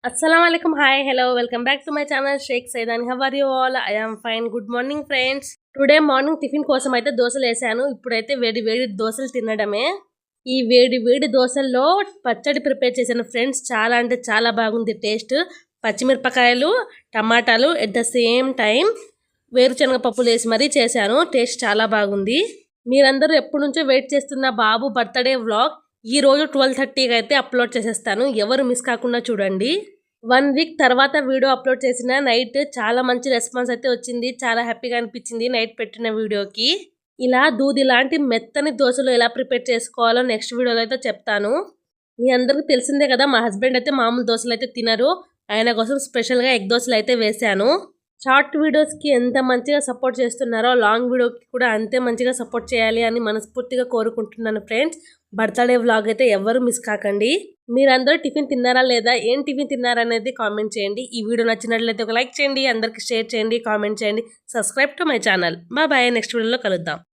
Assalamualaikum. Hi, hello, welcome back to my channel Sheikh Saidani. How are you all? I am fine. Good morning, friends. Today morning tiffin కోసం అయితే దోశలు వేసాను. ఇప్పుడైతే వేడి వేడి దోశలు తినడమే. ఈ వేడి వేడి దోశల్లో పచ్చడి ప్రిపేర్ చేశాను ఫ్రెండ్స్. చాలా అంటే చాలా బాగుంది టేస్ట్. పచ్చిమిరపకాయలు, టమాటాలు ఎట్ ద సేమ్ టైం వేరుశనగ పప్పులు వేసి మరీ చేశాను. టేస్ట్ చాలా బాగుంది. మీరందరూ ఎప్పటి నుంచో వెయిట్ చేస్తున్న బాబు బర్త్డే వ్లాగ్ ఈ రోజు 12:30కి అయితే అప్లోడ్ చేసేస్తాను. ఎవరు మిస్ కాకుండా చూడండి. 1 వీక్ తర్వాత వీడియో అప్లోడ్ చేసిన నైట్ చాలా మంచి రెస్పాన్స్ అయితే వచ్చింది. చాలా హ్యాపీగా అనిపించింది నైట్ పెట్టిన వీడియోకి. ఇలా దూది లాంటి మెత్తని దోశలు ఎలా ప్రిపేర్ చేసుకోవాలో నెక్స్ట్ వీడియోలో అయితే చెప్తాను. మీ అందరికీ తెలిసిందే కదా, మా హస్బెండ్ అయితే మామూలు దోశలు అయితే తినరు. ఆయన కోసం స్పెషల్గా ఎగ్ దోశలు అయితే వేశాను. షార్ట్ వీడియోస్కి ఎంత మంచిగా సపోర్ట్ చేస్తున్నారో లాంగ్ వీడియోకి కూడా అంతే మంచిగా సపోర్ట్ చేయాలి అని మనస్ఫూర్తిగా కోరుకుంటున్నాను ఫ్రెండ్స్. బర్త్డే వ్లాగ్ అయితే ఎవరు మిస్ కాకండి. మీరందరూ టిఫిన్ తిన్నారా లేదా, ఏం టిఫిన్ తిన్నారనేది కామెంట్ చేయండి. ఈ వీడియో నచ్చినట్లయితే ఒక లైక్ చేయండి, అందరికి షేర్ చేయండి, కామెంట్ చేయండి. Subscribe to my channel. Bye, next వీడియోలో కలుద్దాం.